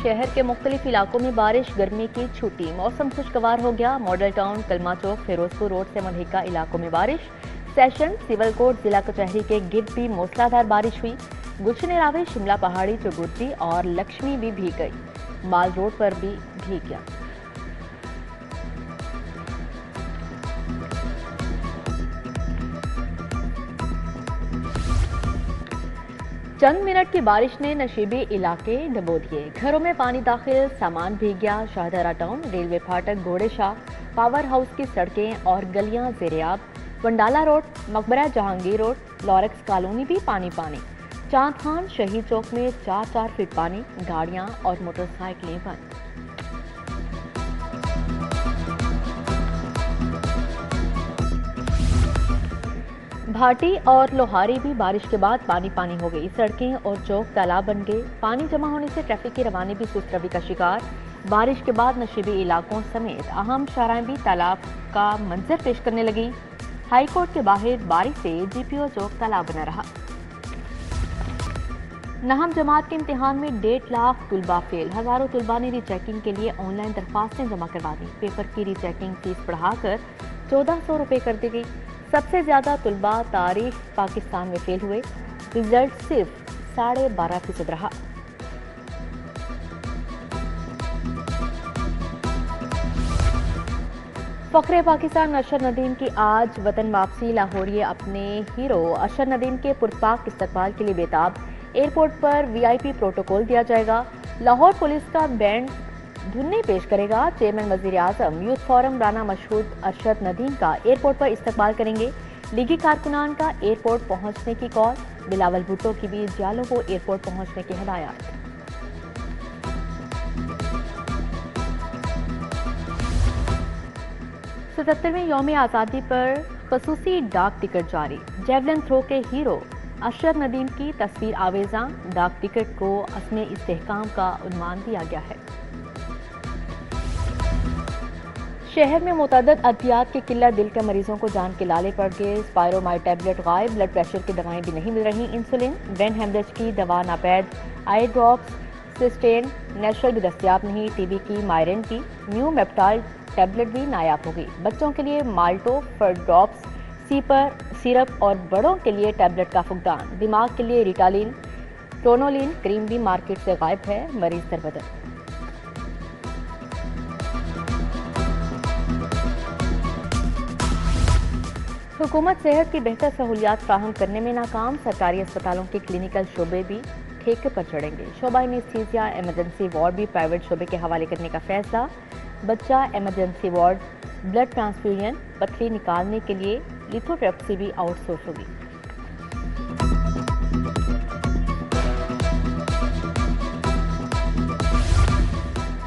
शहर के मुख्तलिफ इलाकों में बारिश, गर्मी की छुट्टी, मौसम खुशगवार हो गया। मॉडल टाउन, कलमा चौक, फिरोजपुर रोड से मुल्हिका इलाकों में बारिश। सेशन, सिविल कोर्ट, जिला कचहरी के गिर्द भी मूसलाधार बारिश हुई। गुलशन रावे, शिमला पहाड़ी, चुगुर्ती और लक्ष्मी भी भीग गई। माल रोड पर भी भीग गया। चंद मिनट की बारिश ने नशीबी इलाके डुबो दिए। घरों में पानी दाखिल, सामान भीग गया। शाहदरा टाउन, रेलवे फाटक, घोड़े शाह, पावर हाउस की सड़कें और गलियां ज़ेरे-आब। वंडाला रोड, मकबरा जहांगीर रोड, लॉरेक्स कॉलोनी भी पानी पानी। चांद खान, शहीद चौक में 4-4 फीट पानी। गाड़ियां और मोटरसाइकिलें बंद। भाटी और लोहारी भी बारिश के बाद पानी पानी हो गई। सड़कें और चौक तालाब बन गए। पानी जमा होने से ट्रैफिक की रवानी भी सुस्त रवि का शिकार। बारिश के बाद नशीबी इलाकों समेत अहम शाहराएं भी तालाब का मंजर पेश करने लगी। हाई कोर्ट के बाहर बारिश से जीपीओ चौक तालाब बना रहा। नहम जमात के इम्तिहान में 1.5 लाख तुलबा फेल। हजारों तुलबा ने रीचेकिंग के लिए ऑनलाइन दरख्वास्तें जमा करवा दी। पेपर की रीचेकिंग फीस बढ़ाकर 1400 रुपये कर दी गई। सबसे ज्यादा तुलबा तारीख पाकिस्तान में फेल हुए। रिजल्ट सिर्फ 12.5% रहा। फखरे पाकिस्तान अरशद नदीम की आज वतन वापसी। लाहौरी अपने हीरो अरशद नदीम के पुरपाक इस्तकबाल के लिए बेताब। एयरपोर्ट पर वीआईपी प्रोटोकॉल दिया जाएगा। लाहौर पुलिस का बैंड धुन्नी पेश करेगा। चेयरमैन वजीर आजम यूथ फोरम राना मशहूद अरशद नदीम का एयरपोर्ट पर इस्तकबाल करेंगे। लीगी कारकुनान का एयरपोर्ट पहुंचने की कॉल। बिलावल भुट्टो की भी जालों को एयरपोर्ट पहुंचने की हिदायत। 77वें यौम आज़ादी पर खसूसी डाक टिकट जारी। जेवलिन थ्रो के हीरो अरशद नदीम की तस्वीर आवेजा। डाक टिकट को असमे इस्तेहकाम का उन्वान दिया गया है। शहर में मुतअद्दिद अद्वियात की किल्लत, दिल के मरीजों को जान के लाले पड़ गए। स्पायरोमाइड टैबलेट गायब, ब्लड प्रेशर की दवाएं भी नहीं मिल रही। इंसुलिन, ब्रेन हेमरेज की दवा नापैद, आई ड्रॉप्स, सिस्टेन नेचुरल भी दस्तियाब नहीं। टीबी की मायरन की न्यू मेप्टाइल टैबलेट भी नायाब हो गई। बच्चों के लिए माल्टो फर ड्रॉप्स, सीपर सिरप और बड़ों के लिए टैबलेट का फुकदान। दिमाग के लिए रिटालिन, टोनोलिन क्रीम भी मार्केट से गायब है। मरीज दरबदर। हुकूमत सेहत की बेहतर सहूलियात फ्राहम करने में नाकाम। सरकारी अस्पतालों के क्लिनिकल शोबे भी ठेके पर चढ़ेंगे। शोबा एनेस्थीसिया, इमरजेंसी वार्ड भी प्राइवेट शोबे के हवाले करने का फैसला। बच्चा इमरजेंसी वार्ड, ब्लड ट्रांसफ्यूजन, पथरी निकालने के लिए लिथोट्रिप्सी भी आउटसोर्स होगी।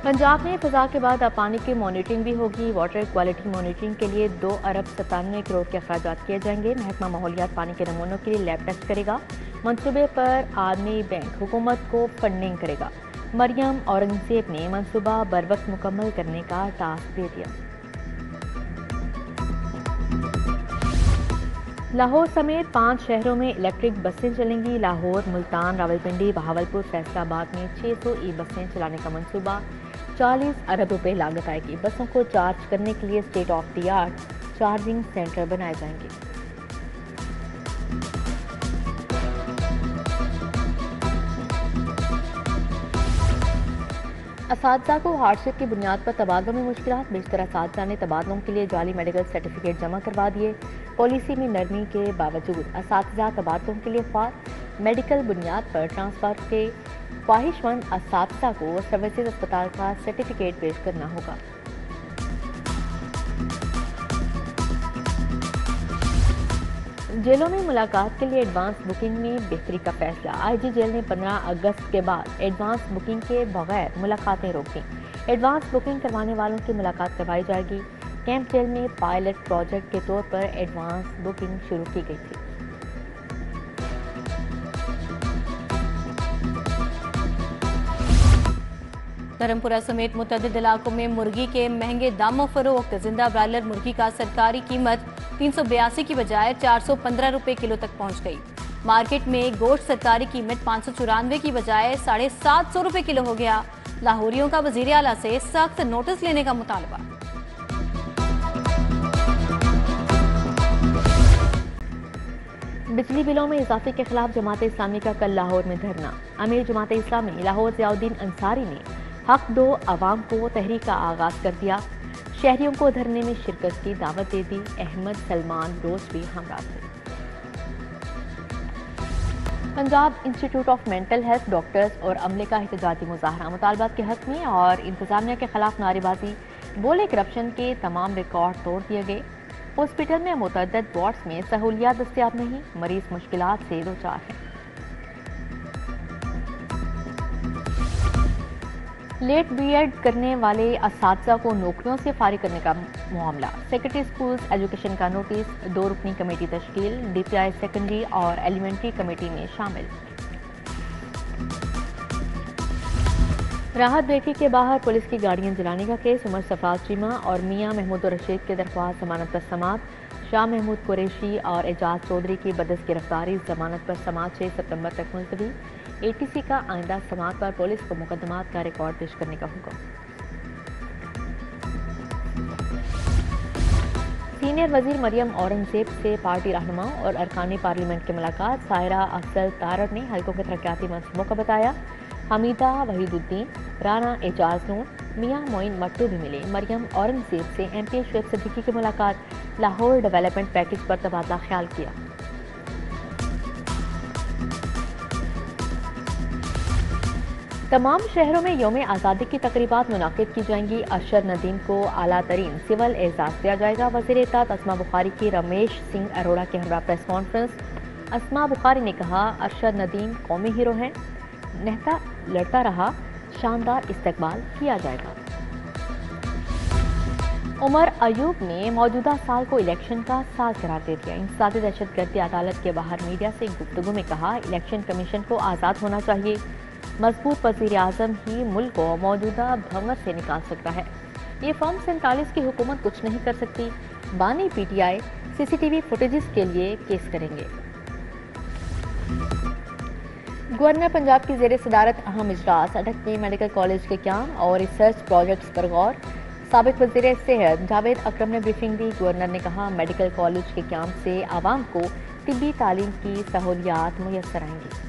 पंजाब में फिजा के बाद अब पानी की मॉनिटरिंग भी होगी। वाटर क्वालिटी मॉनिटरिंग के लिए 2 अरब 97 करोड़ के अखराजात किए जाएंगे। महकमा माहौलियात पानी के नमूनों के लिए लैब टेस्ट करेगा। मंसूबे पर आदमी बैंक हुकूमत को फंडिंग करेगा। मरियम औरंगजेब ने मंसूबा बरवक्त मुकम्मल करने का टास्क दे दिया। लाहौर समेत 5 शहरों में इलेक्ट्रिक बसें चलेंगी। लाहौर, मुल्तान, रावलपिंडी, बहावलपुर, फैसलाबाद में 600 ई बसें चलाने का मंसूबा। 40 अरब रुपए लागत आएगी। बसों को चार्ज करने के लिए state of the art charging centre बनाए जाएंगे। असातिज़ा को हार्डशिप की बुनियाद पर तबादलों में मुश्किलात। बेशतर असातिज़ा ने तबादलों के लिए जाली मेडिकल सर्टिफिकेट जमा करवा दिए। पॉलिसी में नरमी के बावजूद असातिज़ा तबादलों के लिए ख्वाह मेडिकल बुनियाद पर ट्रांसफर के ख्वाहिशमंद असातिज़ा को सर्विसेज अस्पताल का सर्टिफिकेट पेश करना होगा। जेलों में मुलाकात के लिए एडवांस बुकिंग में बेहतरी का फैसला। आईजी जेल ने 15 अगस्त के बाद एडवांस बुकिंग के बगैर मुलाकातें रोकी। एडवांस बुकिंग करवाने वालों की मुलाकात करवाई जाएगी। कैंप जेल में पायलट प्रोजेक्ट के तौर पर एडवांस बुकिंग शुरू की गई थी। धर्मपुरा समेत मुतअद्दिद इलाकों में मुर्गी के महंगे दामों फरोख्त। जिंदा ब्रायलर मुर्गी का सरकारी कीमत 382 की बजाय 415 रुपए किलो तक पहुंच गई। मार्केट में गोश्त सरकारी कीमत 594 की बजाय 750 रुपए किलो हो गया। लाहौरियों का वजीर आला से सख्त नोटिस लेने का मुतालबा। बिजली बिलों में इजाफे के खिलाफ जमात इस्लामी का कल लाहौर में धरना। अमीर जमात इस्लामी लाहौर ज़ियाउद्दीन अंसारी ने हक दो अवाम को तहरीक का आगाज कर दिया। शहरियों को धरने में शिरकत की दावत दे दी। अहमद सलमान रोज भी हमरा थे। Punjab institute of mental health doctors और अमले का एहतजाजी मुजाहरा। मुतालबात के हक में और इंतजामिया के खिलाफ नारेबाजी। बोले करप्शन के तमाम रिकॉर्ड तोड़ दिए गए। हॉस्पिटल में मुतअद्दिद वार्ड्स में सहूलियात दस्तयाब नहीं। मरीज मुश्किलात से दो चार हैं। लेट बीएड करने वाले असातिज़ा को नौकरियों से फारिग करने का मामला। सेक्रेटरी स्कूल्स एजुकेशन का नोटिस। 2 रुकनी कमेटी तश्कील। डीपीआई सेकेंडरी और एलिमेंट्री कमेटी में शामिल। राहत बेटी के बाहर पुलिस की गाड़ियां जलाने का केस। उमर सफाज चीमा और मियां महमूद रशीद के दरख्वास्त जमानत पर समात। शाह महमूद कुरैशी और एजाज चौधरी की बदस गिरफ्तारी जमानत पर समात 6 सितंबर तक मुलतवी। एटीसी का आइंदा समात पर पुलिस को मुकदमात का रिकॉर्ड पेश करने का हुक्म। सीनियर वजीर मरियम औरंगजेब से पार्टी रहनुमा और अरकानी पार्लियामेंट की मुलाकात। सायरा अफजल तारड़ ने हल्कों के तरक्याती मंसूबों का बताया। हमीदा वहीदुद्दीन, राना एजाज नूर, मियां मोइन मट्टू भी मिले। मरियम औरंगजेब से एमपी शुएब सिद्दीकी की मुलाकात। लाहौर डेवलपमेंट पैकेज पर तबादला ख्याल किया। तमाम शहरों में यौम आज़ादी की तकरीबात मुनाकिद की जाएंगी। अरशद नदीम को आला तरीन सिविल एजाज दिया जाएगा। वज़ीर इत्तेहाद अस्मा बुखारी की रमेश सिंह अरोड़ा के हमरा प्रेस कॉन्फ्रेंस। अस्मा बुखारी ने कहा, अरशद नदीम कौमी हीरो हैं, नेता लड़ता रहा, शानदार इस्तकबाल किया जाएगा। उमर अयूब ने मौजूदा साल को इलेक्शन का साल करार दे दिया। इंसदादी दहशतगर्दी अदालत के बाहर मीडिया से गुफ्तगू में कहा, इलेक्शन कमीशन को आज़ाद होना चाहिए। मजबूत वज़ीर आज़म ही मुल्क को मौजूदा भंवर से निकाल सकता है। ये फॉर्म 47 की हुकूमत कुछ नहीं कर सकती। बानी पीटीआई सीसीटीवी फुटेजेस के लिए केस करेंगे। गवर्नर पंजाब की ज़ेर सदारत अहम इजलास। अटक में मेडिकल कॉलेज के क्याम और रिसर्च प्रोजेक्ट्स पर गौर। साबिक वज़ीर सेहत जावेद अकरम ने ब्रीफिंग दी। गवर्नर ने कहा, मेडिकल कॉलेज के क्याम से आवाम को तिब्बी तालीम की सहूलियात मुयस्सर आएंगी।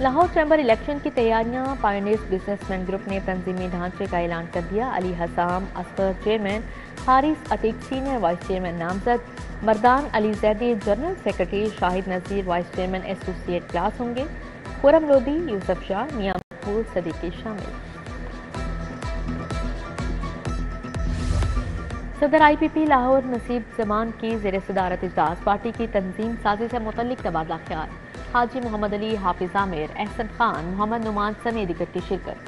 लाहौर चैम्बर इलेक्शन की तैयारियां। पायोनियर्स बिजनेसमैन ग्रुप ने तंजीमी ढांचे का ऐलान कर दिया। Ali Hasam Asghar chairman, Haris Ateeq senior vice chairman नामजद, Mardan Ali Zaidi general secretary, Shahid Nazir vice chairman associate class होंगे। खुरम लोधी, यूसुफ शाह, मियां महफूज सदीकी शामिल। सदर IPP लाहौर नसीब जमान की ज़ेर सदारत इजलास। पार्टी की तंजीम साजी से मुतल्लिक तबादला ख्याल। हाजी मोहम्मद अली, हाफिज आमिर, एहसन खान, मोहम्मद नुमान समेत दीगर की शिरकत।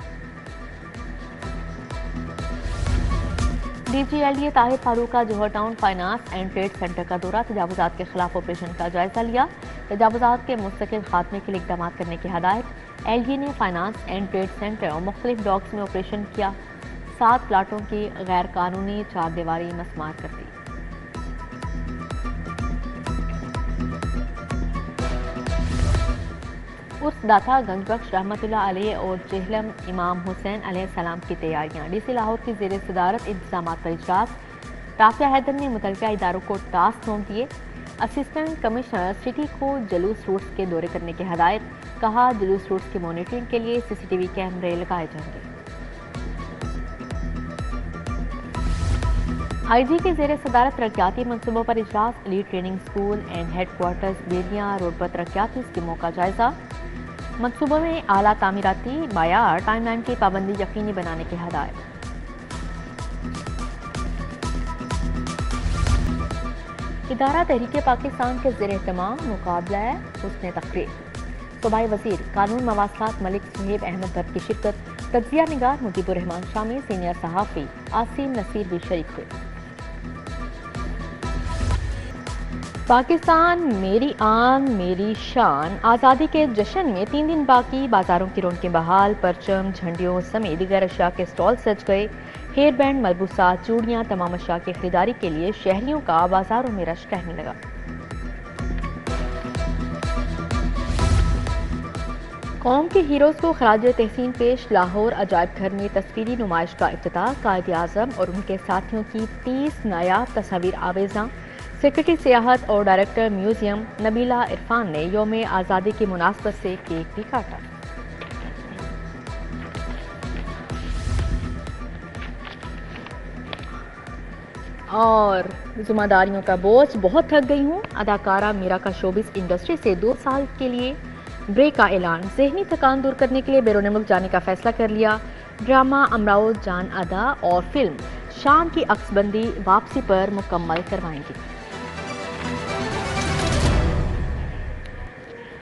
DGLDA ताहिर फारूक का Johar town finance and trade centre का दौरा। तजावुजात के खिलाफ ऑपरेशन का जायजा लिया। तजावुजात के मुस्तकिल खात्मे के लिए इक़दाम करने की हदायत। LDA ने फाइनेंस एंड ट्रेड सेंटर और मुख्तलिफ ब्लॉक्स में ऑपरेशन किया। 7 प्लाटों की गैर कानूनी चारदीवारी मसमार कर दी। उर्स दाता गंजबख्श रहमतुल्लाह अलैह और चेहलम इमाम हुसैन अलैहिस्सलाम की तैयारियां। DC लाहौर की ज़ेर सदारत इंतजामात पर इजलास। राफिया हैदर ने मुतल्लिका इदारों को टास्क सौंप दिए। असिस्टेंट कमिश्नर सिटी को जुलूस रूट्स के दौरे करने की हदायत। कहा, जुलूस रूट्स की मॉनिटरिंग के लिए CCTV कैमरे लगाए जाएंगे। IG के ज़ेर सदारत तरक्याती मनसूबों पर इजलास। Lead training school and headquarters Beliyan road पर तरक्याती स्कीमों का जायजा। मनसूबों में आला तामीराती मायार टाइमलाइन की पाबंदी यकीनी बनाने की हदायत। इदारा तहरीक पाकिस्तान के ज़ेर एहतमाम मुकाबला हुस्न तकरीर। सूबाई वज़ीर कानून मवासलात मलिक सुहेब अहमद भट्ट की शिरकत। तज्जिया निगार मुजीबुर रहमान शामी, सीनियर सहाफ़ी आसिम नसीर भी शरीक हुए। पाकिस्तान मेरी आन मेरी शान। आज़ादी के जश्न में 3 दिन बाकी। बाजारों की रौनकें बहाल। परचम, झंडियों समेत दीगर अशिया के स्टॉल सज गए। हेयर बैंड, मलबूसात, चूड़ियाँ, तमाम अशिया की खरीदारी के लिए शहरियों का बाजारों में रश रहने लगा। कौम के हीरोज़ को खराज तहसीन पेश। लाहौर अजायब घर में तस्वीरी नुमाइश का इफ्तिताह। कायद आज़म और उनके साथियों की 30 नायाब तस्वीर आवेज़ा। सेक्रेटरी सियाहत और डायरेक्टर म्यूजियम नबीला इरफान ने यौम आज़ादी की मुनासबत से केक भी काटा। और जिम्मेदारियों का बोझ, बहुत थक गई हूँ। अदाकारा मीरा का शोबिस इंडस्ट्री से 2 साल के लिए ब्रेक का ऐलान। जहनी थकान दूर करने के लिए बैरून मुल्क जाने का फैसला कर लिया। ड्रामा अमराओ जान अदा और फिल्म शाम की अक्सबंदी वापसी पर मुकम्मल करवाएंगी।